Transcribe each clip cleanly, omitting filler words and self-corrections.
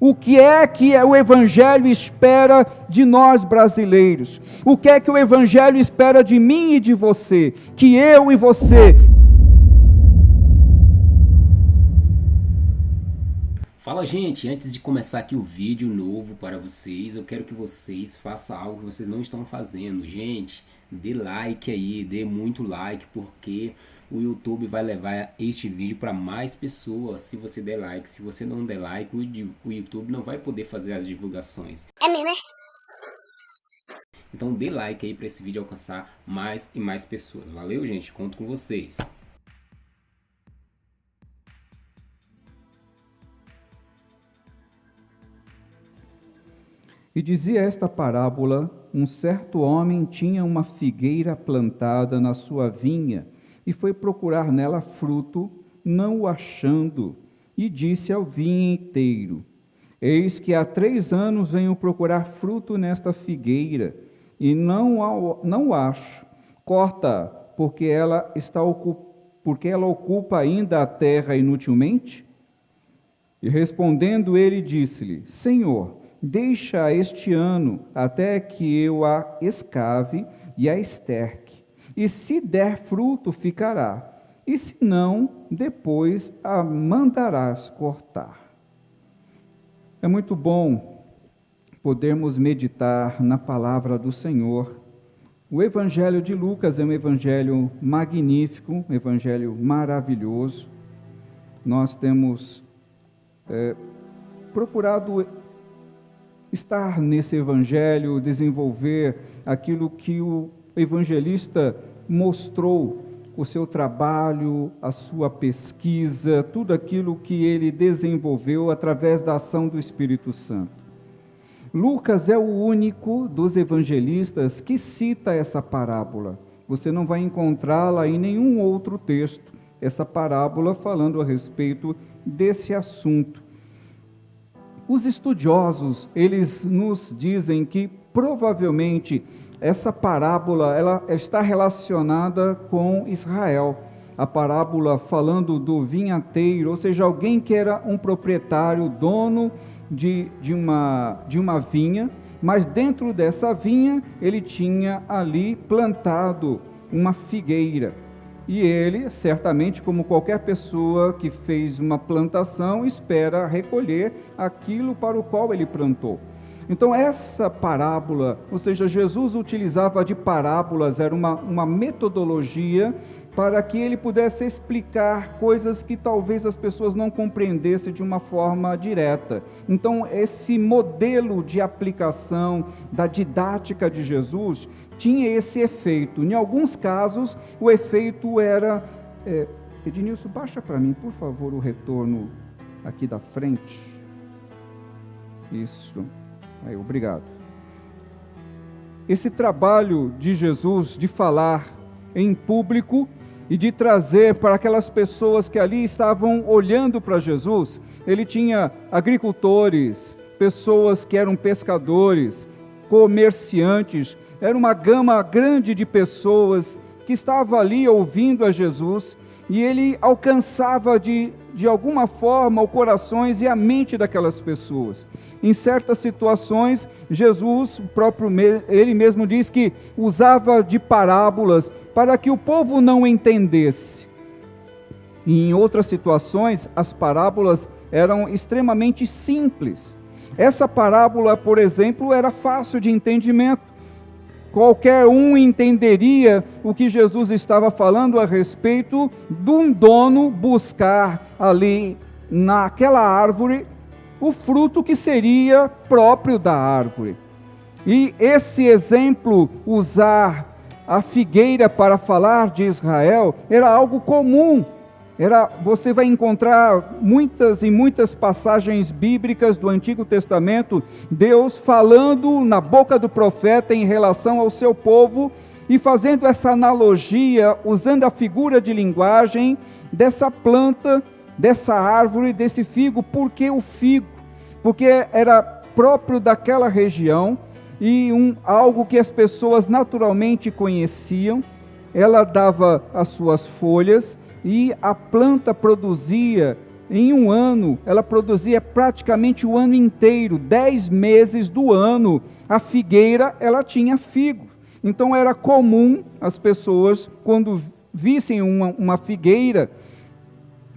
O que o Evangelho espera de nós brasileiros? O que é que o Evangelho espera de mim e de você? Que eu e você... Fala, gente, antes de começar aqui o vídeo novo para vocês, eu quero que vocês façam algo que vocês não estão fazendo. Gente, dê like aí, dê muito like, porque o YouTube vai levar este vídeo para mais pessoas se você der like. Se você não der like, o YouTube não vai poder fazer as divulgações. É mesmo, é? Então dê like aí para esse vídeo alcançar mais e mais pessoas. Valeu, gente? Conto com vocês. E dizia esta parábola: um certo homem tinha uma figueira plantada na sua vinha, e foi procurar nela fruto, não o achando, e disse ao vinheteiro: eis que há 3 anos venho procurar fruto nesta figueira, e não o acho. Corta, porque ela ocupa ainda a terra inutilmente? E respondendo ele, disse-lhe: Senhor, deixa este ano até que eu a escave e a esterque, e se der fruto ficará, e se não, depois a mandarás cortar. É muito bom podermos meditar na palavra do Senhor. O Evangelho de Lucas é um evangelho magnífico, um evangelho maravilhoso. Nós temos procurado estar nesse evangelho, desenvolver aquilo que o evangelista mostrou, o seu trabalho, a sua pesquisa, tudo aquilo que ele desenvolveu através da ação do Espírito Santo. Lucas é o único dos evangelistas que cita essa parábola. Você não vai encontrá-la em nenhum outro texto, essa parábola falando a respeito desse assunto. Os estudiosos, eles nos dizem que provavelmente essa parábola ela está relacionada com Israel. A parábola falando do vinhateiro, ou seja, alguém que era um proprietário, dono de uma vinha, mas dentro dessa vinha ele tinha ali plantado uma figueira. E ele, certamente, como qualquer pessoa que fez uma plantação, espera recolher aquilo para o qual ele plantou. Então, essa parábola, ou seja, Jesus utilizava de parábolas, era uma metodologia para que ele pudesse explicar coisas que talvez as pessoas não compreendessem de uma forma direta. Então, esse modelo de aplicação da didática de Jesus tinha esse efeito. Em alguns casos, o efeito era... Ednilson, baixa para mim, por favor, o retorno aqui da frente. Isso. Aí, obrigado. Esse trabalho de Jesus de falar em público e de trazer para aquelas pessoas que ali estavam olhando para Jesus, ele tinha agricultores, pessoas que eram pescadores, comerciantes, era uma gama grande de pessoas que estavam ali ouvindo a Jesus, e ele alcançava de alguma forma os corações e a mente daquelas pessoas. Em certas situações, Jesus, ele mesmo diz que usava de parábolas para que o povo não entendesse. E em outras situações, as parábolas eram extremamente simples. Essa parábola, por exemplo, era fácil de entendimento. Qualquer um entenderia o que Jesus estava falando a respeito de um dono buscar ali naquela árvore o fruto que seria próprio da árvore. E esse exemplo, usar a figueira para falar de Israel, era algo comum. Você vai encontrar muitas passagens bíblicas do Antigo Testamento, Deus falando na boca do profeta em relação ao seu povo e fazendo essa analogia, usando a figura de linguagem dessa planta, dessa árvore, desse figo. Por que o figo? Porque era próprio daquela região e algo que as pessoas naturalmente conheciam. Ela dava as suas folhas e a planta produzia em um ano, ela produzia praticamente o ano inteiro, 10 meses do ano, a figueira, ela tinha figo. Então era comum as pessoas, quando vissem uma figueira,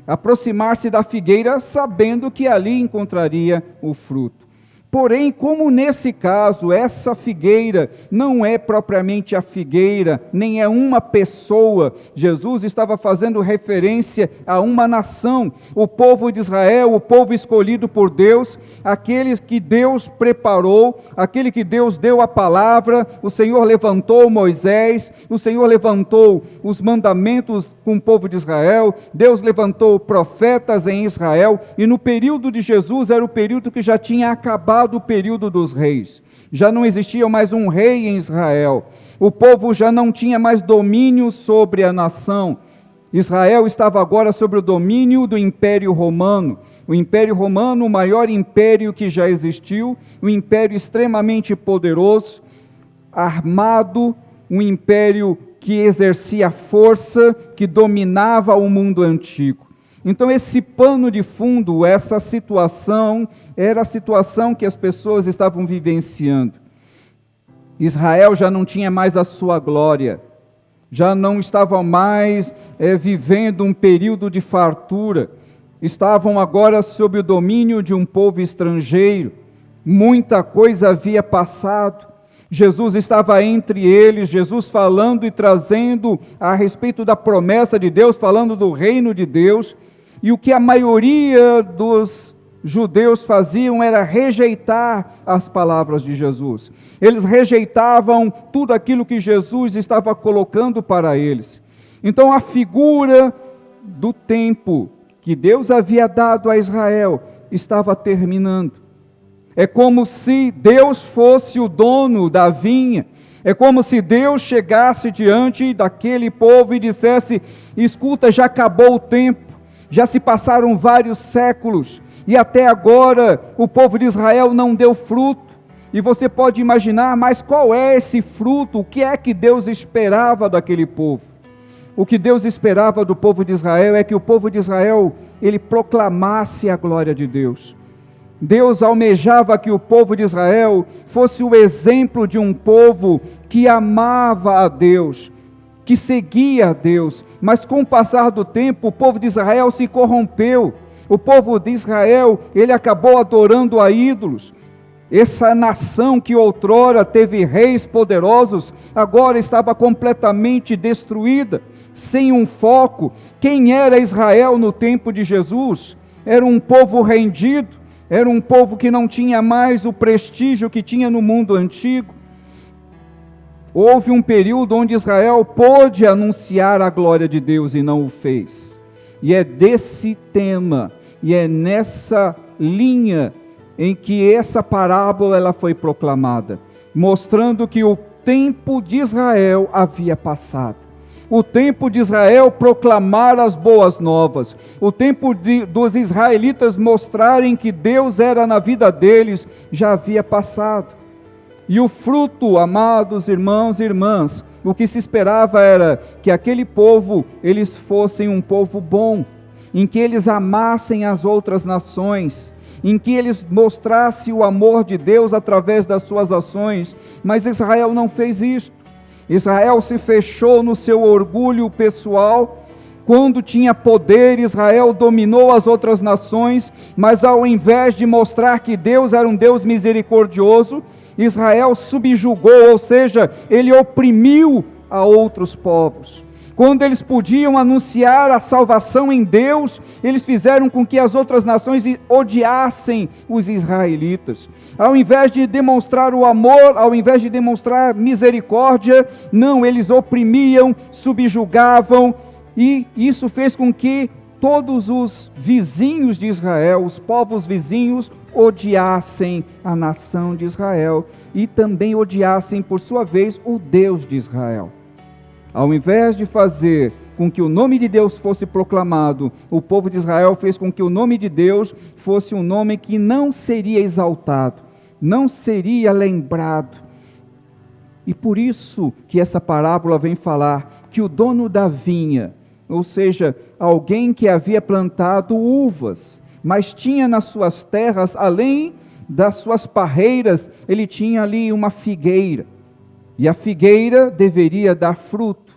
aproximar-se da figueira sabendo que ali encontraria o fruto. Porém, como nesse caso, essa figueira não é propriamente a figueira, nem é uma pessoa, Jesus estava fazendo referência a uma nação, o povo de Israel, o povo escolhido por Deus, aqueles que Deus preparou, aquele que Deus deu a palavra, o Senhor levantou Moisés, o Senhor levantou os mandamentos com o povo de Israel, Deus levantou profetas em Israel, e no período de Jesus era o período que já tinha acabado o período dos reis. Já não existia mais um rei em Israel. O povo já não tinha mais domínio sobre a nação. Israel estava agora sob o domínio do Império Romano. O Império Romano, o maior império que já existiu, um império extremamente poderoso, armado, um império que exercia força, que dominava o mundo antigo. Então esse pano de fundo, essa situação, era a situação que as pessoas estavam vivenciando. Israel já não tinha mais a sua glória, já não estava mais vivendo um período de fartura, estavam agora sob o domínio de um povo estrangeiro, muita coisa havia passado. Jesus estava entre eles, Jesus falando e trazendo a respeito da promessa de Deus, falando do reino de Deus. E o que a maioria dos judeus faziam era rejeitar as palavras de Jesus. Eles rejeitavam tudo aquilo que Jesus estava colocando para eles. Então a figura do tempo que Deus havia dado a Israel estava terminando. É como se Deus fosse o dono da vinha. É como se Deus chegasse diante daquele povo e dissesse: escuta, já acabou o tempo. Já se passaram vários séculos e até agora o povo de Israel não deu fruto. E você pode imaginar, mas qual é esse fruto? O que é que Deus esperava daquele povo? O que Deus esperava do povo de Israel é que o povo de Israel, ele proclamasse a glória de Deus. Deus almejava que o povo de Israel fosse o exemplo de um povo que amava a Deus, que seguia a Deus, mas com o passar do tempo, o povo de Israel se corrompeu, o povo de Israel, ele acabou adorando a ídolos. Essa nação que outrora teve reis poderosos, agora estava completamente destruída, sem um foco. Quem era Israel no tempo de Jesus? Era um povo rendido, era um povo que não tinha mais o prestígio que tinha no mundo antigo. Houve um período onde Israel pôde anunciar a glória de Deus e não o fez. E é desse tema, e é nessa linha em que essa parábola ela foi proclamada, mostrando que o tempo de Israel havia passado. O tempo de Israel proclamar as boas novas, o tempo dos israelitas mostrarem que Deus era na vida deles, já havia passado. E o fruto, amados irmãos e irmãs, o que se esperava era que aquele povo, eles fossem um povo bom, em que eles amassem as outras nações, em que eles mostrassem o amor de Deus através das suas ações, mas Israel não fez isso. Israel se fechou no seu orgulho pessoal. Quando tinha poder, Israel dominou as outras nações, mas ao invés de mostrar que Deus era um Deus misericordioso, Israel subjugou, ou seja, ele oprimiu a outros povos. Quando eles podiam anunciar a salvação em Deus, eles fizeram com que as outras nações odiassem os israelitas. Ao invés de demonstrar o amor, ao invés de demonstrar misericórdia, não, eles oprimiam, subjugavam, e isso fez com que todos os vizinhos de Israel, os povos vizinhos, odiassem a nação de Israel e também odiassem, por sua vez, o Deus de Israel. Ao invés de fazer com que o nome de Deus fosse proclamado, o povo de Israel fez com que o nome de Deus fosse um nome que não seria exaltado, não seria lembrado. E por isso que essa parábola vem falar que o dono da vinha, ou seja, alguém que havia plantado uvas, mas tinha nas suas terras, além das suas parreiras, ele tinha ali uma figueira. E a figueira deveria dar fruto.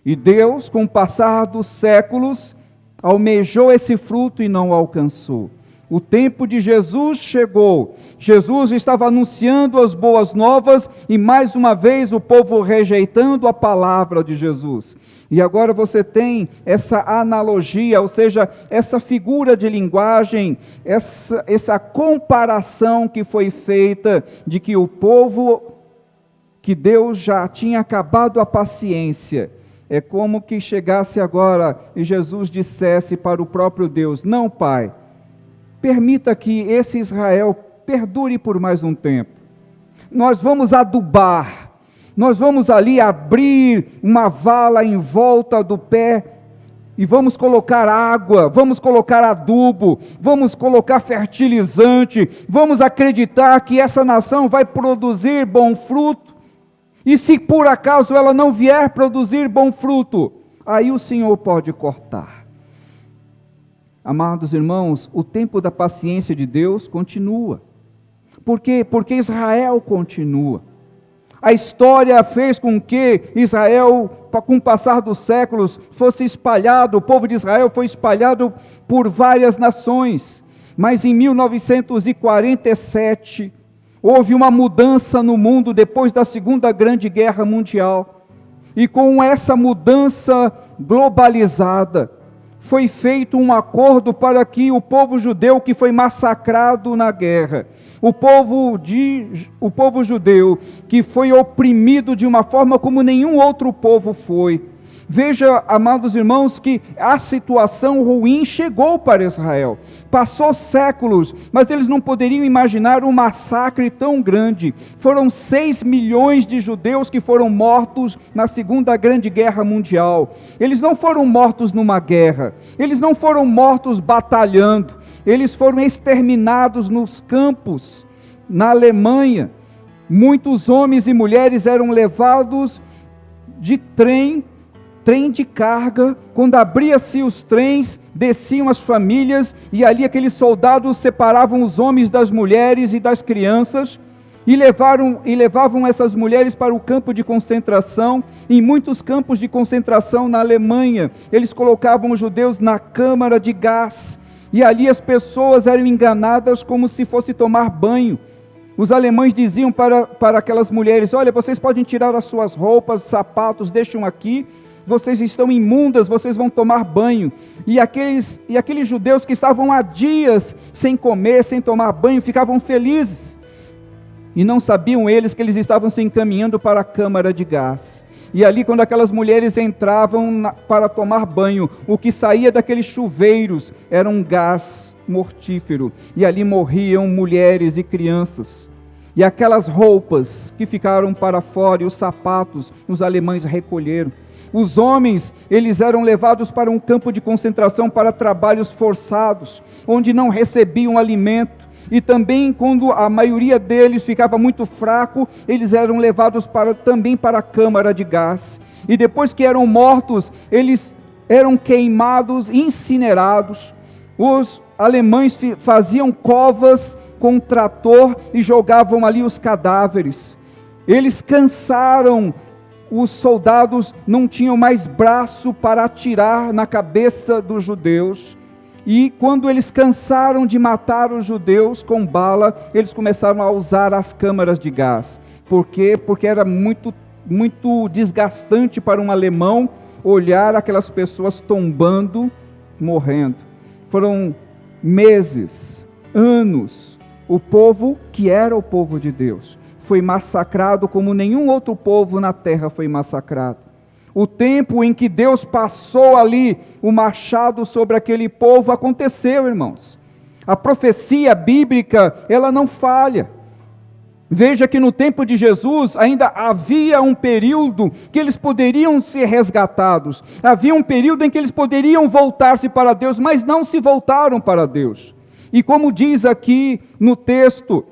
E Deus, com o passar dos séculos, almejou esse fruto e não o alcançou. O tempo de Jesus chegou. Jesus estava anunciando as boas novas e mais uma vez o povo rejeitando a palavra de Jesus. E agora você tem essa analogia, ou seja, essa figura de linguagem, essa comparação que foi feita de que o povo, que Deus já tinha acabado a paciência. É como que chegasse agora e Jesus dissesse para o próprio Deus: não, Pai, permita que esse Israel perdure por mais um tempo. Nós vamos adubar, nós vamos ali abrir uma vala em volta do pé e vamos colocar água, vamos colocar adubo, vamos colocar fertilizante, vamos acreditar que essa nação vai produzir bom fruto. E se por acaso ela não vier produzir bom fruto, aí o Senhor pode cortar. Amados irmãos, o tempo da paciência de Deus continua. Por quê? Porque Israel continua. A história fez com que Israel, com o passar dos séculos, fosse espalhado, o povo de Israel foi espalhado por várias nações. Mas em 1947, houve uma mudança no mundo depois da Segunda Grande Guerra Mundial. E com essa mudança globalizada, foi feito um acordo para que o povo judeu que foi massacrado na guerra, o povo judeu que foi oprimido de uma forma como nenhum outro povo foi. Veja, amados irmãos, que a situação ruim chegou para Israel. Passou séculos, mas eles não poderiam imaginar um massacre tão grande. Foram 6 milhões de judeus que foram mortos na Segunda Grande Guerra Mundial. Eles não foram mortos numa guerra, eles não foram mortos batalhando, eles foram exterminados nos campos, na Alemanha. Muitos homens e mulheres eram levados de trem de carga. Quando abria-se os trens, desciam as famílias, e ali aqueles soldados separavam os homens das mulheres e das crianças, e levavam essas mulheres para o campo de concentração. Em muitos campos de concentração na Alemanha, eles colocavam os judeus na câmara de gás, e ali as pessoas eram enganadas como se fosse tomar banho. Os alemães diziam para aquelas mulheres: olha, vocês podem tirar as suas roupas, sapatos, deixam aqui, vocês estão imundas, vocês vão tomar banho. E aqueles judeus que estavam há dias sem comer, sem tomar banho, ficavam felizes. E não sabiam eles que eles estavam se encaminhando para a câmara de gás. E ali, quando aquelas mulheres entravam para tomar banho, o que saía daqueles chuveiros era um gás mortífero. E ali morriam mulheres e crianças. E aquelas roupas que ficaram para fora, e os sapatos, os alemães recolheram. Os homens, eles eram levados para um campo de concentração para trabalhos forçados, onde não recebiam alimento. E também, quando a maioria deles ficava muito fraco, eles eram levados também para a câmara de gás. E depois que eram mortos, eles eram queimados, incinerados. Os alemães faziam covas com trator e jogavam ali os cadáveres. Eles cansaram. Os soldados não tinham mais braço para atirar na cabeça dos judeus. E quando eles cansaram de matar os judeus com bala, eles começaram a usar as câmaras de gás. Por quê? Porque era muito desgastante para um alemão olhar aquelas pessoas tombando, morrendo. Foram meses, anos, o povo que era o povo de Deus foi massacrado como nenhum outro povo na terra foi massacrado. O tempo em que Deus passou ali o machado sobre aquele povo aconteceu, irmãos. A profecia bíblica, ela não falha. Veja que no tempo de Jesus ainda havia um período que eles poderiam ser resgatados. Havia um período em que eles poderiam voltar-se para Deus, mas não se voltaram para Deus. E como diz aqui no texto,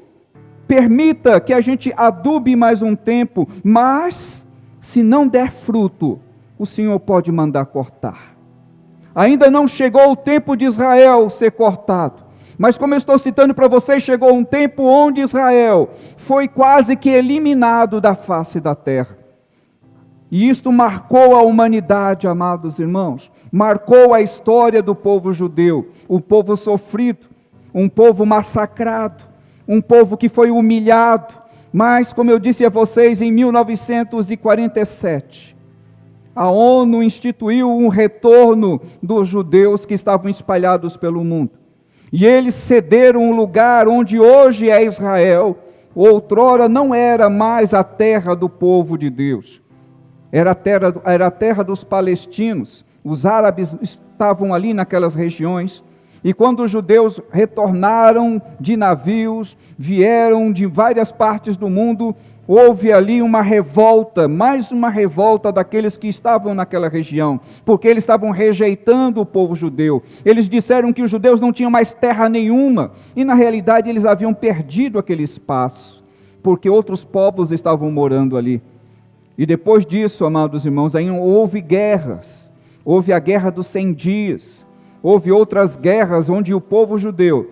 permita que a gente adube mais um tempo, mas se não der fruto, o Senhor pode mandar cortar. Ainda não chegou o tempo de Israel ser cortado. Mas como eu estou citando para vocês, chegou um tempo onde Israel foi quase que eliminado da face da terra. E isto marcou a humanidade, amados irmãos. Marcou a história do povo judeu. Um povo sofrido, um povo massacrado, um povo que foi humilhado. Mas, como eu disse a vocês, em 1947, a ONU instituiu um retorno dos judeus que estavam espalhados pelo mundo. E eles cederam um lugar onde hoje é Israel. Outrora não era mais a terra do povo de Deus. Era a terra dos palestinos. Os árabes estavam ali naquelas regiões. E quando os judeus retornaram de navios, vieram de várias partes do mundo, houve ali uma revolta, mais uma revolta daqueles que estavam naquela região, porque eles estavam rejeitando o povo judeu. Eles disseram que os judeus não tinham mais terra nenhuma, e na realidade eles haviam perdido aquele espaço, porque outros povos estavam morando ali. E depois disso, amados irmãos, aí houve guerras, houve a guerra dos 100 dias, houve outras guerras onde o povo judeu,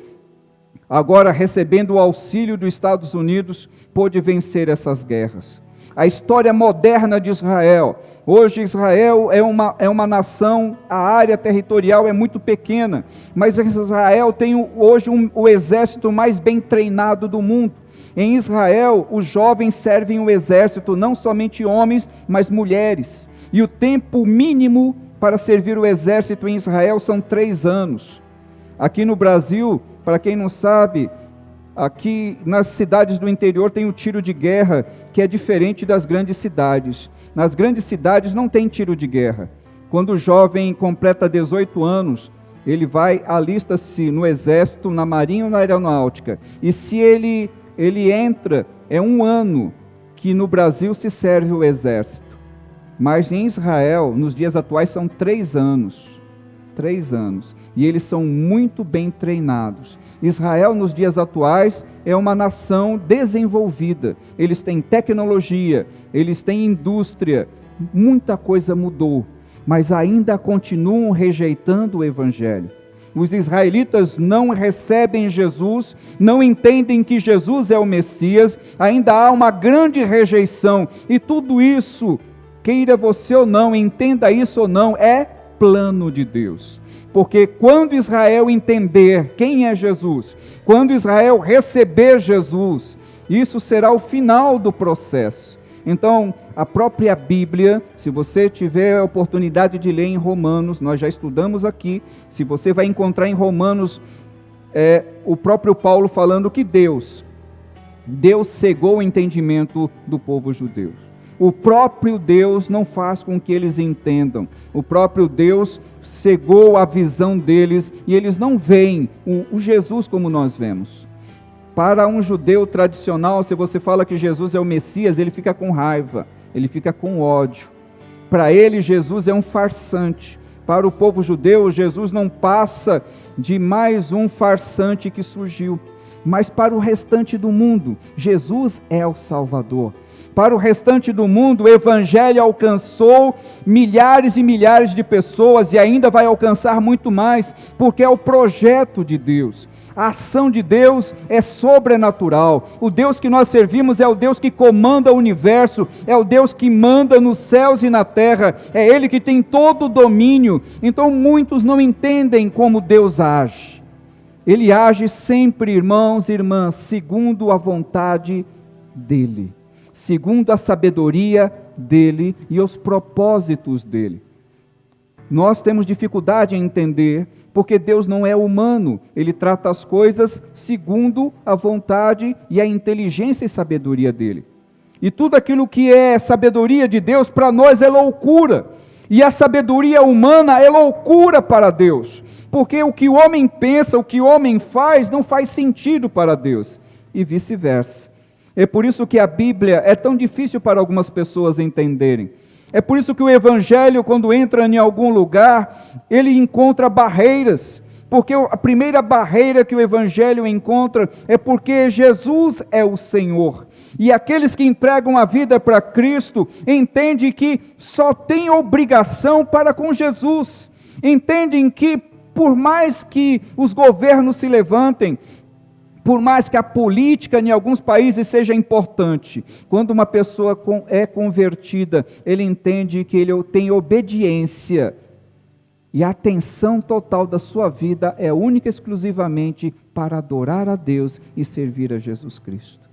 agora recebendo o auxílio dos Estados Unidos, pôde vencer essas guerras. A história moderna de Israel, hoje Israel é uma nação, a área territorial é muito pequena, mas Israel tem hoje o exército mais bem treinado do mundo. Em Israel, os jovens servem o exército, não somente homens, mas mulheres. E o tempo mínimo para servir o exército em Israel são 3 anos. Aqui no Brasil, para quem não sabe, aqui nas cidades do interior tem o tiro de guerra, que é diferente das grandes cidades. Nas grandes cidades não tem tiro de guerra. Quando o jovem completa 18 anos, ele vai, alista-se no exército, na marinha ou na aeronáutica. E se ele entra, é 1 ano que no Brasil se serve o exército. Mas em Israel, nos dias atuais, são 3 anos. 3 anos. E eles são muito bem treinados. Israel, nos dias atuais, é uma nação desenvolvida. Eles têm tecnologia, eles têm indústria. Muita coisa mudou, mas ainda continuam rejeitando o Evangelho. Os israelitas não recebem Jesus, não entendem que Jesus é o Messias, ainda há uma grande rejeição. E tudo isso, queira você ou não, entenda isso ou não, é plano de Deus. Porque quando Israel entender quem é Jesus, quando Israel receber Jesus, isso será o final do processo. Então, a própria Bíblia, se você tiver a oportunidade de ler em Romanos, nós já estudamos aqui, se você vai encontrar em Romanos, o próprio Paulo falando que Deus cegou o entendimento do povo judeu. O próprio Deus não faz com que eles entendam. O próprio Deus cegou a visão deles e eles não veem o Jesus como nós vemos. Para um judeu tradicional, se você fala que Jesus é o Messias, ele fica com raiva, ele fica com ódio. Para ele, Jesus é um farsante. Para o povo judeu, Jesus não passa de mais um farsante que surgiu. Mas para o restante do mundo, Jesus é o Salvador. Para o restante do mundo, o Evangelho alcançou milhares e milhares de pessoas e ainda vai alcançar muito mais, porque é o projeto de Deus. A ação de Deus é sobrenatural. O Deus que nós servimos é o Deus que comanda o universo, é o Deus que manda nos céus e na terra, é Ele que tem todo o domínio. Então muitos não entendem como Deus age. Ele age sempre, irmãos e irmãs, segundo a vontade dEle, segundo a sabedoria dEle e os propósitos dEle. Nós temos dificuldade em entender, porque Deus não é humano, Ele trata as coisas segundo a vontade e a inteligência e sabedoria dEle. E tudo aquilo que é sabedoria de Deus, para nós é loucura, e a sabedoria humana é loucura para Deus, porque o que o homem pensa, o que o homem faz, não faz sentido para Deus, e vice-versa. É por isso que a Bíblia é tão difícil para algumas pessoas entenderem. É por isso que o Evangelho, quando entra em algum lugar, ele encontra barreiras. Porque a primeira barreira que o Evangelho encontra é porque Jesus é o Senhor. E aqueles que entregam a vida para Cristo, entendem que só tem obrigação para com Jesus. Entendem que por mais que os governos se levantem, por mais que a política em alguns países seja importante, quando uma pessoa é convertida, ele entende que ele tem obediência, e a atenção total da sua vida é única e exclusivamente para adorar a Deus e servir a Jesus Cristo.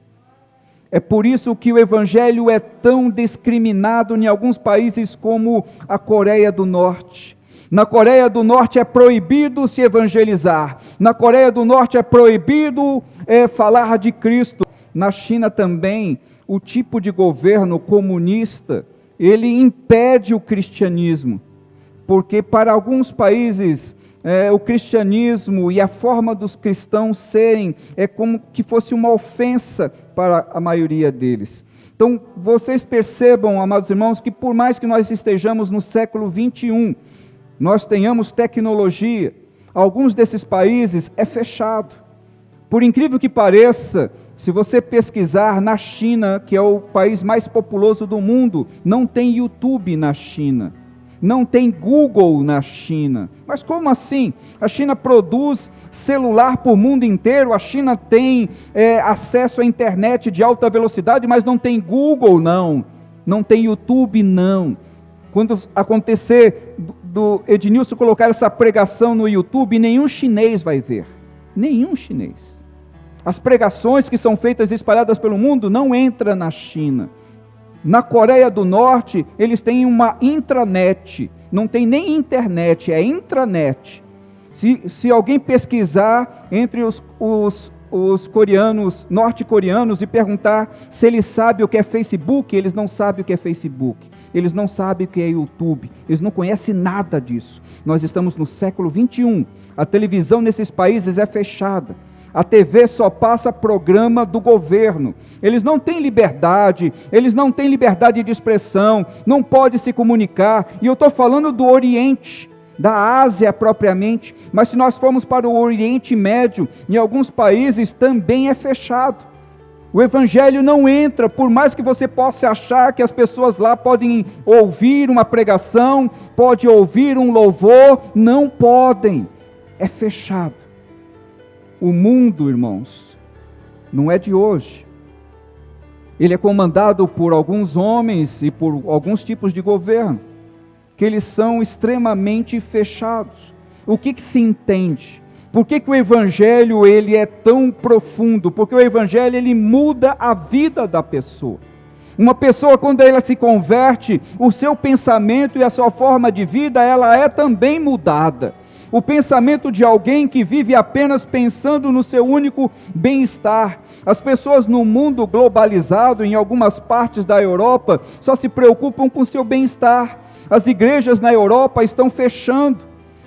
É por isso que o Evangelho é tão discriminado em alguns países como a Coreia do Norte. Na Coreia do Norte é proibido se evangelizar. Na Coreia do Norte é proibido falar de Cristo. Na China também, o tipo de governo comunista, ele impede o cristianismo. Porque para alguns países, o cristianismo e a forma dos cristãos serem, é como que fosse uma ofensa para a maioria deles. Então, vocês percebam, amados irmãos, que por mais que nós estejamos no século 21, nós tenhamos tecnologia, alguns desses países é fechado. Por incrível que pareça, se você pesquisar na China, que é o país mais populoso do mundo, não tem YouTube na China. Não tem Google na China. Mas como assim? A China produz celular para o mundo inteiro, a China tem acesso à internet de alta velocidade, mas não tem Google, não. Não tem YouTube, não. Quando acontecer do Ednilson colocar essa pregação no YouTube, nenhum chinês vai ver. Nenhum chinês. As pregações que são feitas e espalhadas pelo mundo não entram na China. Na Coreia do Norte, eles têm uma intranet, não tem nem internet, é intranet. Se alguém pesquisar entre os coreanos, norte-coreanos, e perguntar se eles sabem o que é Facebook, eles não sabem o que é Facebook, eles não sabem o que é YouTube, eles não conhecem nada disso. Nós estamos no século 21, a televisão nesses países é fechada. A TV só passa programa do governo. Eles não têm liberdade de expressão, não podem se comunicar. E eu estou falando do Oriente, da Ásia propriamente, mas se nós formos para o Oriente Médio, em alguns países também é fechado. O Evangelho não entra, por mais que você possa achar que as pessoas lá podem ouvir uma pregação, pode ouvir um louvor, não podem, é fechado. O mundo, irmãos, não é de hoje. Ele é comandado por alguns homens e por alguns tipos de governo, que eles são extremamente fechados. O que se entende? Por que o Evangelho ele é tão profundo? Porque o Evangelho ele muda a vida da pessoa. Uma pessoa, quando ela se converte, o seu pensamento e a sua forma de vida, ela é também mudada. O pensamento de alguém que vive apenas pensando no seu único bem-estar. As pessoas no mundo globalizado, em algumas partes da Europa, só se preocupam com o seu bem-estar. As igrejas na Europa estão fechando.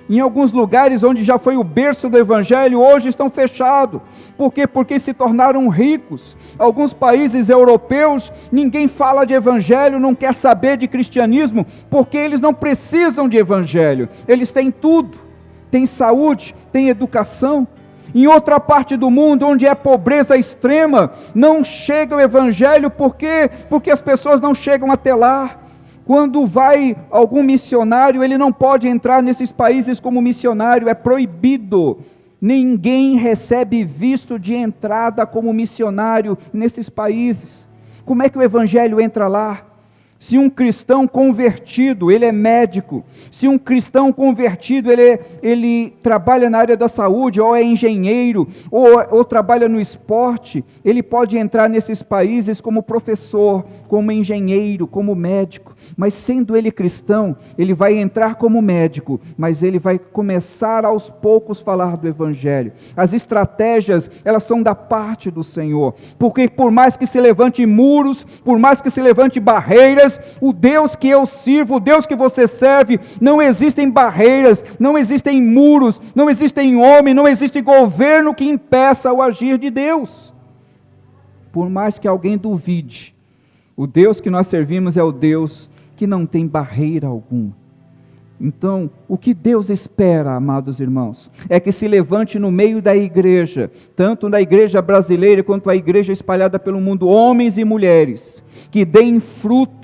Em alguns lugares onde já foi o berço do Evangelho, hoje estão fechados. Por quê? Porque se tornaram ricos. Alguns países europeus, ninguém fala de Evangelho, não quer saber de cristianismo, porque eles não precisam de Evangelho. Eles têm tudo. Tem saúde, tem educação. Em outra parte do mundo, onde é pobreza extrema, não chega o Evangelho, por quê? Porque as pessoas não chegam até lá. Quando vai algum missionário, ele não pode entrar nesses países como missionário, é proibido. Ninguém recebe visto de entrada como missionário nesses países. Como é que o Evangelho entra lá? Se um cristão convertido, ele é médico, se um cristão convertido, ele trabalha na área da saúde, ou é engenheiro, ou trabalha no esporte, ele pode entrar nesses países como professor, como engenheiro, como médico, mas sendo ele cristão, ele vai entrar como médico, mas ele vai começar aos poucos a falar do Evangelho. As estratégias, elas são da parte do Senhor, porque por mais que se levante muros, por mais que se levante barreiras, o Deus que eu sirvo, o Deus que você serve, não existem barreiras, não existem muros, não existem homem, não existe governo que impeça o agir de Deus. Por mais que alguém duvide, o Deus que nós servimos é o Deus que não tem barreira alguma. Então, o que Deus espera, amados irmãos, é que se levante no meio da igreja, tanto na igreja brasileira quanto a igreja espalhada pelo mundo, homens e mulheres, que deem fruto.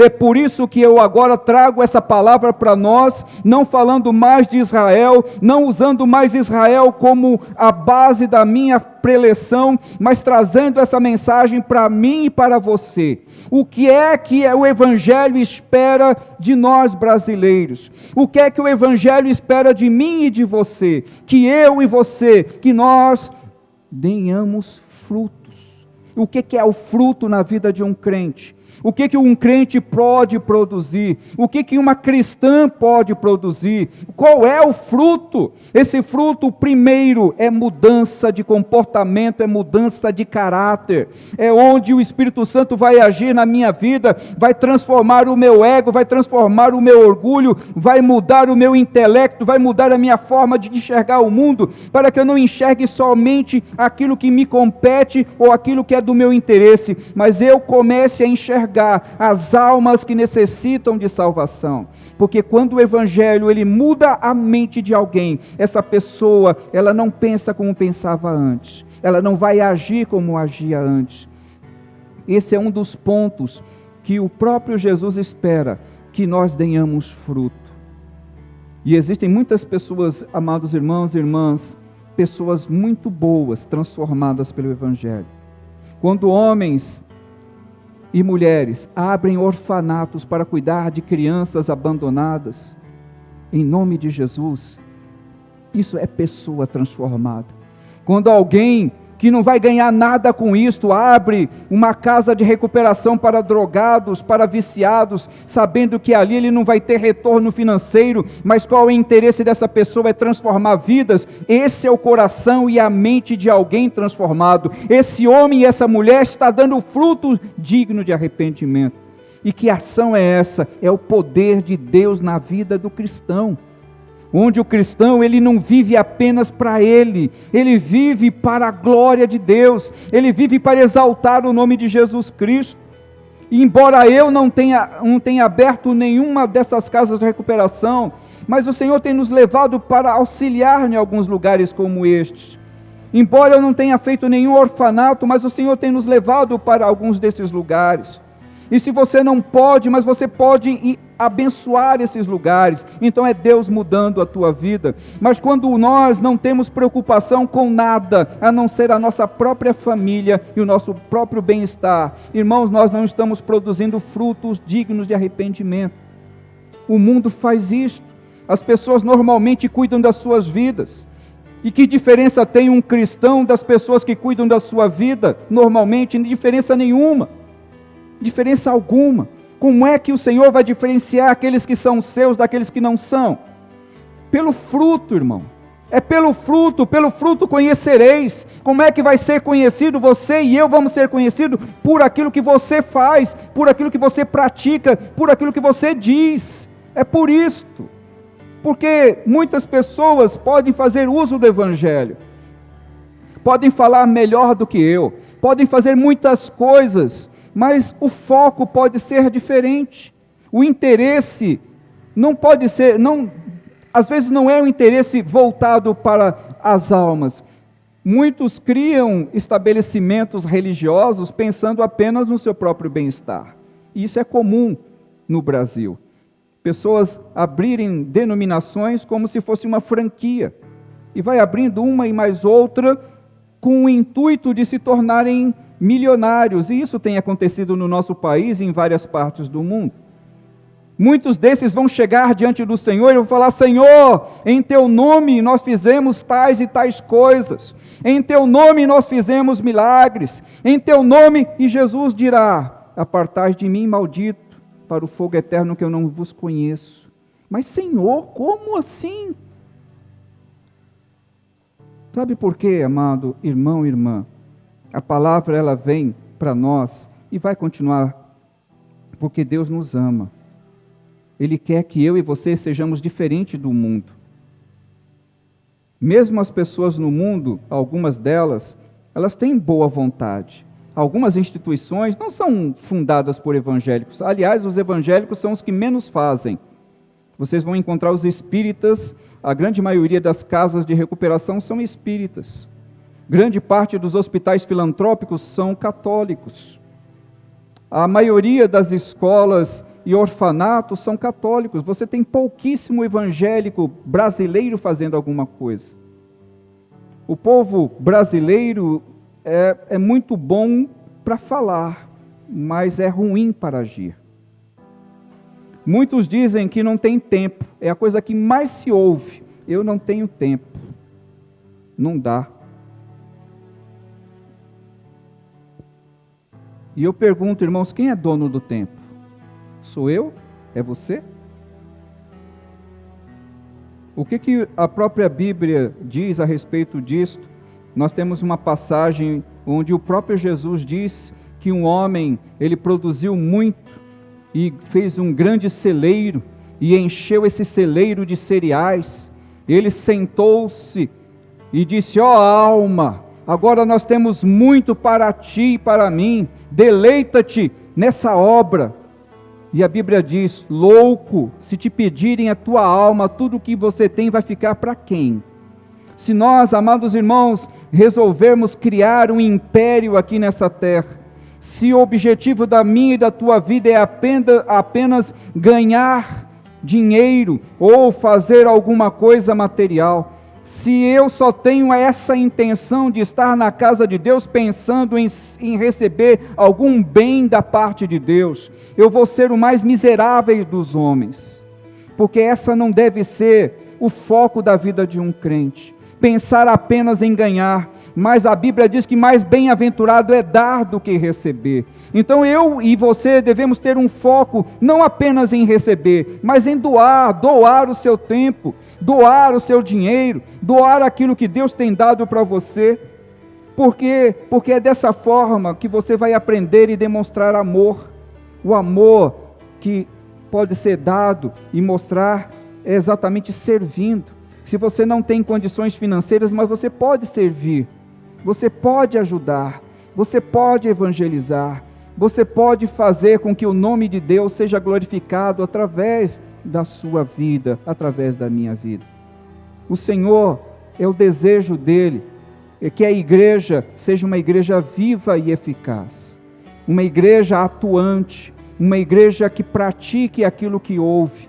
É por isso que eu agora trago essa palavra para nós, não falando mais de Israel, não usando mais Israel como a base da minha preleção, mas trazendo essa mensagem para mim e para você. O que é o Evangelho espera de nós brasileiros? O que é que o Evangelho espera de mim e de você? Que eu e você, que nós tenhamos frutos. O que é o fruto na vida de um crente? O que um crente pode produzir? O que uma cristã pode produzir? Qual é o fruto? Esse fruto, primeiro, é mudança de comportamento, é mudança de caráter. É onde o Espírito Santo vai agir na minha vida, vai transformar o meu ego, vai transformar o meu orgulho, vai mudar o meu intelecto, vai mudar a minha forma de enxergar o mundo, para que eu não enxergue somente aquilo que me compete ou aquilo que é do meu interesse, mas eu comece a enxergar as almas que necessitam de salvação, porque quando o Evangelho ele muda a mente de alguém, essa pessoa ela não pensa como pensava antes, ela não vai agir como agia antes. Esse é um dos pontos que o próprio Jesus espera que nós tenhamos fruto. E existem muitas pessoas, amados irmãos e irmãs, pessoas muito boas, transformadas pelo Evangelho. Quando homens e mulheres abrem orfanatos para cuidar de crianças abandonadas, em nome de Jesus, isso é pessoa transformada. Quando alguém que não vai ganhar nada com isto abre uma casa de recuperação para drogados, para viciados, sabendo que ali ele não vai ter retorno financeiro, mas qual é o interesse dessa pessoa? É transformar vidas. Esse é o coração e a mente de alguém transformado. Esse homem e essa mulher está dando fruto digno de arrependimento. E que ação é essa? É o poder de Deus na vida do cristão. Onde o cristão, ele não vive apenas para ele vive para a glória de Deus, ele vive para exaltar o nome de Jesus Cristo. E embora eu não tenha aberto nenhuma dessas casas de recuperação, mas o Senhor tem nos levado para auxiliar em alguns lugares como estes. Embora eu não tenha feito nenhum orfanato, mas o Senhor tem nos levado para alguns desses lugares. E se você não pode, mas você pode abençoar esses lugares, então é Deus mudando a tua vida. Mas quando nós não temos preocupação com nada, a não ser a nossa própria família e o nosso próprio bem-estar, irmãos, nós não estamos produzindo frutos dignos de arrependimento. O mundo faz isto, as pessoas normalmente cuidam das suas vidas. E que diferença tem um cristão das pessoas que cuidam da sua vida? Normalmente, diferença nenhuma. Diferença alguma. Como é que o Senhor vai diferenciar aqueles que são seus daqueles que não são? Pelo fruto, irmão. É pelo fruto conhecereis. Como é que vai ser conhecido? Você e eu vamos ser conhecidos por aquilo que você faz, por aquilo que você pratica, por aquilo que você diz. É por isto. Porque muitas pessoas podem fazer uso do Evangelho, podem falar melhor do que eu, podem fazer muitas coisas, mas o foco pode ser diferente. O interesse não pode ser, às vezes não é um interesse voltado para as almas. Muitos criam estabelecimentos religiosos pensando apenas no seu próprio bem-estar. E isso é comum no Brasil. Pessoas abrirem denominações como se fosse uma franquia. E vai abrindo uma e mais outra com o intuito de se tornarem milionários, e isso tem acontecido no nosso país e em várias partes do mundo. Muitos desses vão chegar diante do Senhor e vão falar: Senhor, em Teu nome nós fizemos tais e tais coisas, em Teu nome nós fizemos milagres, em Teu nome, e Jesus dirá: apartai de mim, maldito, para o fogo eterno que eu não vos conheço. Mas Senhor, como assim? Sabe por quê, amado irmão e irmã? A palavra ela vem para nós e vai continuar, porque Deus nos ama. Ele quer que eu e você sejamos diferentes do mundo. Mesmo as pessoas no mundo, algumas delas, elas têm boa vontade. Algumas instituições não são fundadas por evangélicos. Aliás, os evangélicos são os que menos fazem. Vocês vão encontrar os espíritas, a grande maioria das casas de recuperação são espíritas. Grande parte dos hospitais filantrópicos são católicos. A maioria das escolas e orfanatos são católicos. Você tem pouquíssimo evangélico brasileiro fazendo alguma coisa. O povo brasileiro é muito bom para falar, mas é ruim para agir. Muitos dizem que não tem tempo, é a coisa que mais se ouve. Eu não tenho tempo. Não dá. E eu pergunto, irmãos, quem é dono do tempo? Sou eu? É você? O que a própria Bíblia diz a respeito disso? Nós temos uma passagem onde o próprio Jesus diz que um homem, ele produziu muito e fez um grande celeiro e encheu esse celeiro de cereais. Ele sentou-se e disse: ó alma, agora nós temos muito para ti e para mim, deleita-te nessa obra. E a Bíblia diz: louco, se te pedirem a tua alma, tudo o que você tem vai ficar para quem? Se nós, amados irmãos, resolvermos criar um império aqui nessa terra, se o objetivo da minha e da tua vida é apenas ganhar dinheiro ou fazer alguma coisa material, se eu só tenho essa intenção de estar na casa de Deus pensando em receber algum bem da parte de Deus, eu vou ser o mais miserável dos homens, porque essa não deve ser o foco da vida de um crente, pensar apenas em ganhar, mas a Bíblia diz que mais bem-aventurado é dar do que receber. Então eu e você devemos ter um foco não apenas em receber, mas em doar o seu tempo, doar o seu dinheiro, doar aquilo que Deus tem dado para você. Por quê? Porque é dessa forma que você vai aprender e demonstrar amor. O amor que pode ser dado e mostrar é exatamente servindo. Se você não tem condições financeiras, mas você pode servir, você pode ajudar, você pode evangelizar, você pode fazer com que o nome de Deus seja glorificado através da sua vida, através da minha vida. O Senhor, é o desejo dele, é que a igreja seja uma igreja viva e eficaz, uma igreja atuante, uma igreja que pratique aquilo que ouve,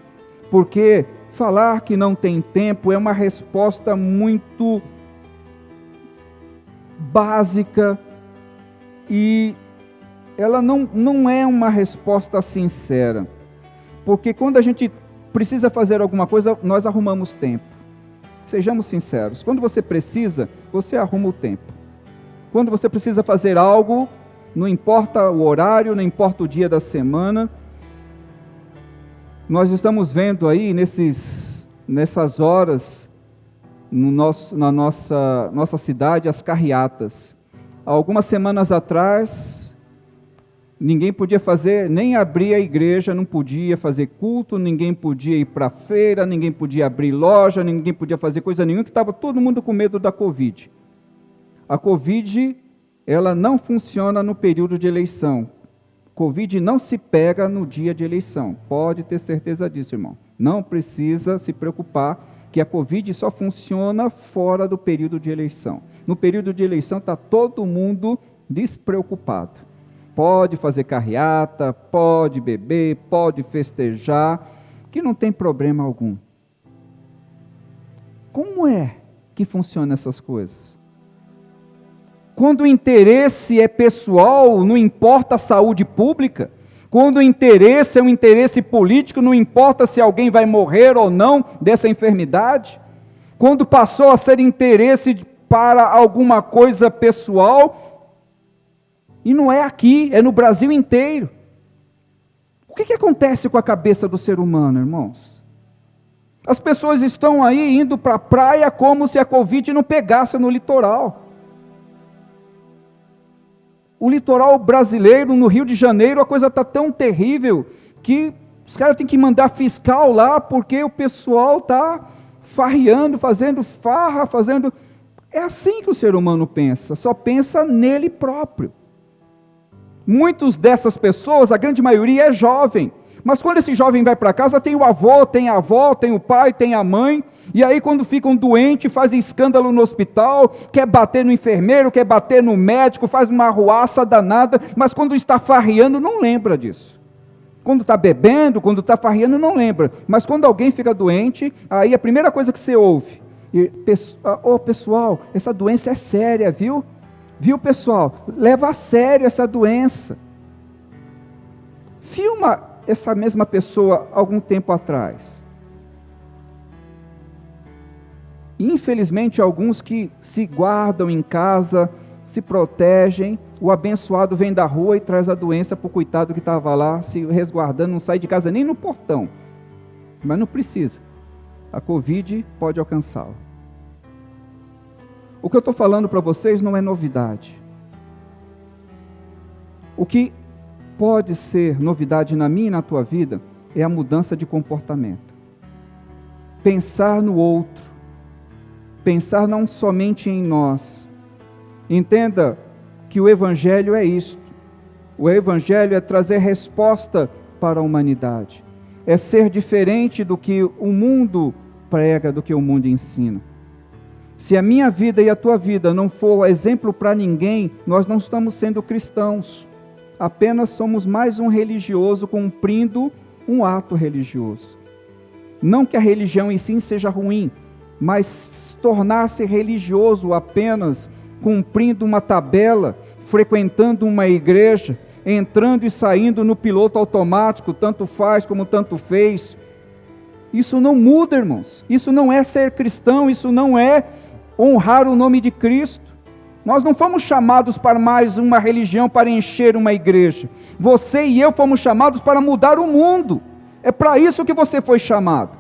porque falar que não tem tempo é uma resposta muito básica e ela não é uma resposta sincera, porque quando a gente precisa fazer alguma coisa, nós arrumamos tempo. Sejamos sinceros, quando você precisa, você arruma o tempo. Quando você precisa fazer algo, não importa o horário, não importa o dia da semana. Nós estamos vendo aí nessas horas, na nossa cidade, as carreatas. Há algumas semanas atrás, ninguém podia fazer, nem abrir a igreja, não podia fazer culto, ninguém podia ir para a feira, ninguém podia abrir loja, ninguém podia fazer coisa nenhuma, que estava todo mundo com medo da Covid. A Covid, ela não funciona no período de eleição. Covid não se pega no dia de eleição, pode ter certeza disso, irmão. Não precisa se preocupar que a Covid só funciona fora do período de eleição. No período de eleição está todo mundo despreocupado. Pode fazer carreata, pode beber, pode festejar, que não tem problema algum. Como é que funcionam essas coisas? Quando o interesse é pessoal, não importa a saúde pública. Quando o interesse é um interesse político, não importa se alguém vai morrer ou não dessa enfermidade. Quando passou a ser interesse para alguma coisa pessoal, e não é aqui, é no Brasil inteiro. O que acontece com a cabeça do ser humano, irmãos? As pessoas estão aí indo para a praia como se a Covid não pegasse no litoral. O litoral brasileiro, no Rio de Janeiro, a coisa está tão terrível que os caras têm que mandar fiscal lá porque o pessoal está farreando, fazendo farra, fazendo... É assim que o ser humano pensa, só pensa nele próprio. Muitas dessas pessoas, a grande maioria é jovem. Mas quando esse jovem vai para casa, tem o avô, tem a avó, tem o pai, tem a mãe, e aí quando ficam doentes, fazem escândalo no hospital, quer bater no enfermeiro, quer bater no médico, faz uma arruaça danada, mas quando está farreando, não lembra disso. Quando está bebendo, quando está farreando, não lembra. Mas quando alguém fica doente, aí a primeira coisa que você ouve, pessoal, essa doença é séria, viu? Viu, pessoal? Leva a sério essa doença. Filma essa mesma pessoa algum tempo atrás. Infelizmente, alguns que se guardam em casa, se protegem, o abençoado vem da rua e traz a doença para o coitado que estava lá, se resguardando, não sai de casa nem no portão. Mas não precisa. A Covid pode alcançá-lo. O que eu estou falando para vocês não é novidade. O que pode ser novidade na minha e na tua vida é a mudança de comportamento. Pensar no outro. Pensar não somente em nós. Entenda que o Evangelho é isto. O Evangelho é trazer resposta para a humanidade. É ser diferente do que o mundo prega, do que o mundo ensina. Se a minha vida e a tua vida não for exemplo para ninguém, nós não estamos sendo cristãos. Apenas somos mais um religioso cumprindo um ato religioso. Não que a religião em si seja ruim, mas tornar-se religioso apenas cumprindo uma tabela, frequentando uma igreja, entrando e saindo no piloto automático, tanto faz como tanto fez. Isso não muda, irmãos. Isso não é ser cristão, isso não é honrar o nome de Cristo. Nós não fomos chamados para mais uma religião para encher uma igreja. Você e eu fomos chamados para mudar o mundo. É para isso que você foi chamado.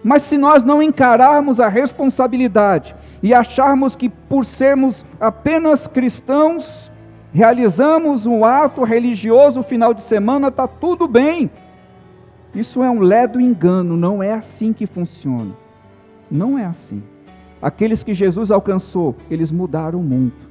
Mas se nós não encararmos a responsabilidade e acharmos que por sermos apenas cristãos, realizamos um ato religioso no final de semana, está tudo bem. Isso é um ledo engano, não é assim que funciona. Não é assim. Aqueles que Jesus alcançou, eles mudaram o mundo.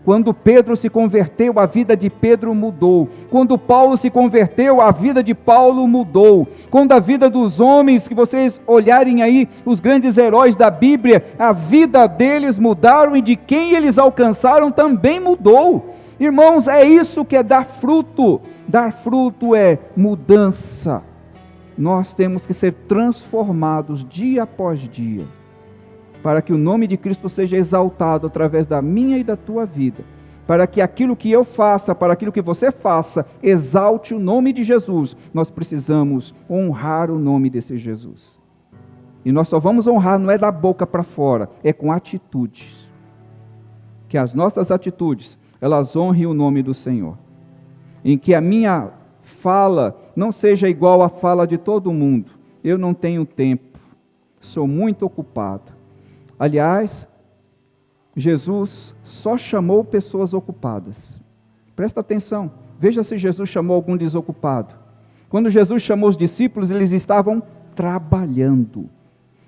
Quando Pedro se converteu, a vida de Pedro mudou. Quando Paulo se converteu, a vida de Paulo mudou. Quando a vida dos homens, que vocês olharem aí, os grandes heróis da Bíblia, a vida deles mudaram e de quem eles alcançaram também mudou. Irmãos, é isso que é dar fruto. Dar fruto é mudança. Nós temos que ser transformados dia após dia, para que o nome de Cristo seja exaltado através da minha e da tua vida, para que aquilo que eu faça, para aquilo que você faça, exalte o nome de Jesus. Nós precisamos honrar o nome desse Jesus. E nós só vamos honrar, não é da boca para fora, é com atitudes. Que as nossas atitudes, elas honrem o nome do Senhor. Em que a minha fala não seja igual à fala de todo mundo. Eu não tenho tempo, sou muito ocupado. Aliás, Jesus só chamou pessoas ocupadas. Presta atenção, veja se Jesus chamou algum desocupado. Quando Jesus chamou os discípulos, eles estavam trabalhando.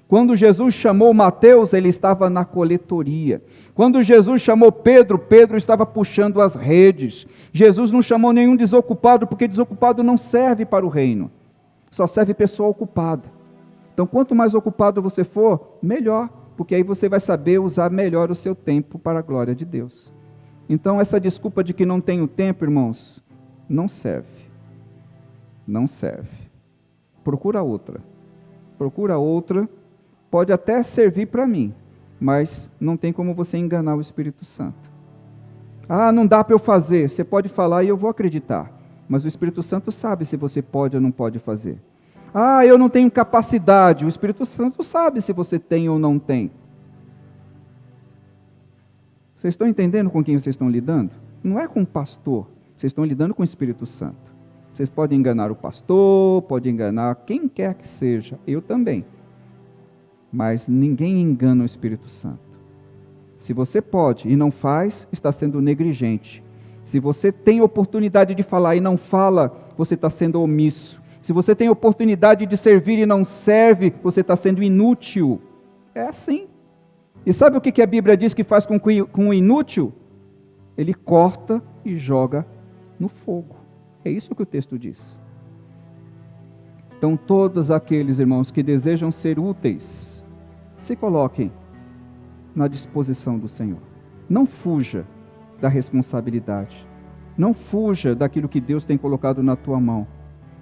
Quando Jesus chamou Mateus, ele estava na coletoria. Quando Jesus chamou Pedro, Pedro estava puxando as redes. Jesus não chamou nenhum desocupado, porque desocupado não serve para o reino. Só serve pessoa ocupada. Então, quanto mais ocupado você for, melhor, porque aí você vai saber usar melhor o seu tempo para a glória de Deus. Então, essa desculpa de que não tenho tempo, irmãos, não serve. Não serve. Procura outra. Procura outra. Pode até servir para mim, mas não tem como você enganar o Espírito Santo. Ah, não dá para eu fazer. Você pode falar e eu vou acreditar, mas o Espírito Santo sabe se você pode ou não pode fazer. Ah, eu não tenho capacidade. O Espírito Santo sabe se você tem ou não tem. Vocês estão entendendo com quem vocês estão lidando? Não é com o pastor, vocês estão lidando com o Espírito Santo. Vocês podem enganar o pastor, podem enganar quem quer que seja, eu também. Mas ninguém engana o Espírito Santo. Se você pode e não faz, está sendo negligente. Se você tem oportunidade de falar e não fala, você está sendo omisso. Se você tem oportunidade de servir e não serve, você está sendo inútil. É assim. E sabe o que a Bíblia diz que faz com o inútil? Ele corta e joga no fogo. É isso que o texto diz. Então todos aqueles, irmãos, que desejam ser úteis, se coloquem na disposição do Senhor. Não fuja da responsabilidade. Não fuja daquilo que Deus tem colocado na tua mão.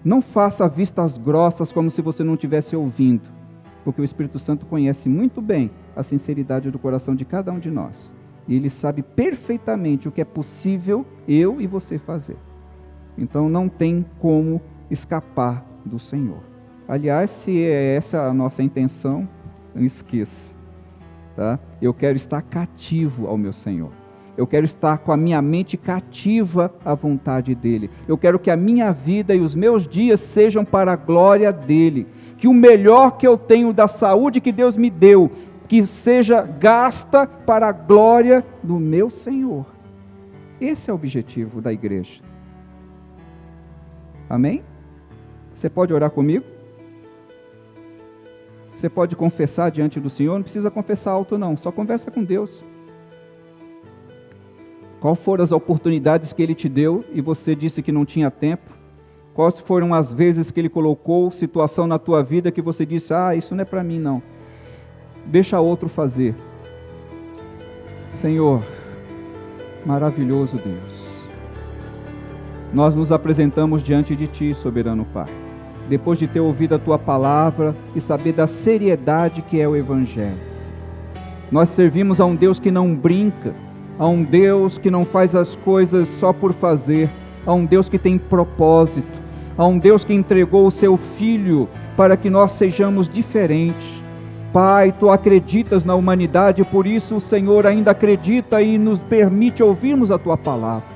Não faça vistas grossas como se você não estivesse ouvindo, porque o Espírito Santo conhece muito bem a sinceridade do coração de cada um de nós. E Ele sabe perfeitamente o que é possível eu e você fazer. Então não tem como escapar do Senhor. Aliás, se é essa a nossa intenção, não esqueça. Tá? Eu quero estar cativo ao meu Senhor. Eu quero estar com a minha mente cativa à vontade dEle. Eu quero que a minha vida e os meus dias sejam para a glória dEle. Que o melhor que eu tenho da saúde que Deus me deu, que seja gasta para a glória do meu Senhor. Esse é o objetivo da igreja. Amém? Você pode orar comigo? Você pode confessar diante do Senhor? Não precisa confessar alto não, só conversa com Deus. Quais foram as oportunidades que Ele te deu e você disse que não tinha tempo? Quais foram as vezes que Ele colocou situação na tua vida que você disse, isso não é para mim não. Deixa outro fazer. Senhor, maravilhoso Deus, nós nos apresentamos diante de Ti, soberano Pai, depois de ter ouvido a Tua palavra e saber da seriedade que é o Evangelho. Nós servimos a um Deus que não brinca, a um Deus que não faz as coisas só por fazer, a um Deus que tem propósito, a um Deus que entregou o Seu Filho para que nós sejamos diferentes. Pai, Tu acreditas na humanidade, por isso o Senhor ainda acredita e nos permite ouvirmos a Tua palavra.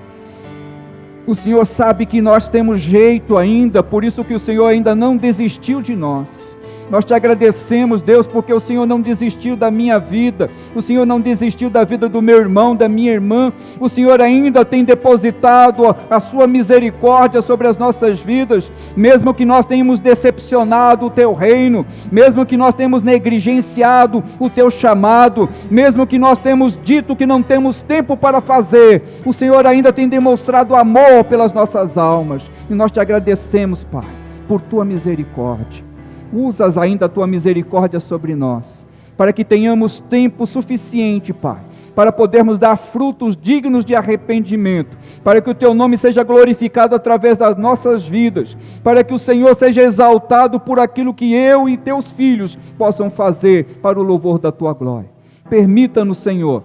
O Senhor sabe que nós temos jeito ainda, por isso que o Senhor ainda não desistiu de nós. Nós Te agradecemos, Deus, porque o Senhor não desistiu da minha vida, o Senhor não desistiu da vida do meu irmão, da minha irmã, o Senhor ainda tem depositado a Sua misericórdia sobre as nossas vidas, mesmo que nós tenhamos decepcionado o Teu reino, mesmo que nós tenhamos negligenciado o Teu chamado, mesmo que nós tenhamos dito que não temos tempo para fazer, o Senhor ainda tem demonstrado amor pelas nossas almas, e nós Te agradecemos, Pai, por Tua misericórdia. Usas ainda a Tua misericórdia sobre nós, para que tenhamos tempo suficiente, Pai, para podermos dar frutos dignos de arrependimento, para que o Teu nome seja glorificado através das nossas vidas, para que o Senhor seja exaltado por aquilo que eu e Teus filhos possam fazer para o louvor da Tua glória. Permita-nos, Senhor,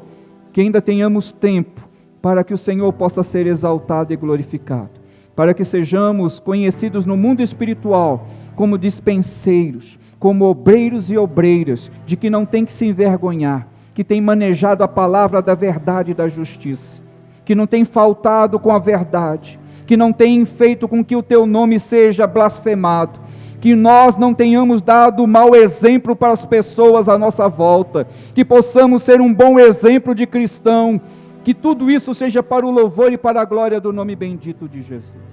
que ainda tenhamos tempo para que o Senhor possa ser exaltado e glorificado, para que sejamos conhecidos no mundo espiritual como dispenseiros, como obreiros e obreiras, de que não tem que se envergonhar, que tem manejado a palavra da verdade e da justiça, que não tem faltado com a verdade, que não tem feito com que o Teu nome seja blasfemado, que nós não tenhamos dado mau exemplo para as pessoas à nossa volta, que possamos ser um bom exemplo de cristão, que tudo isso seja para o louvor e para a glória do nome bendito de Jesus.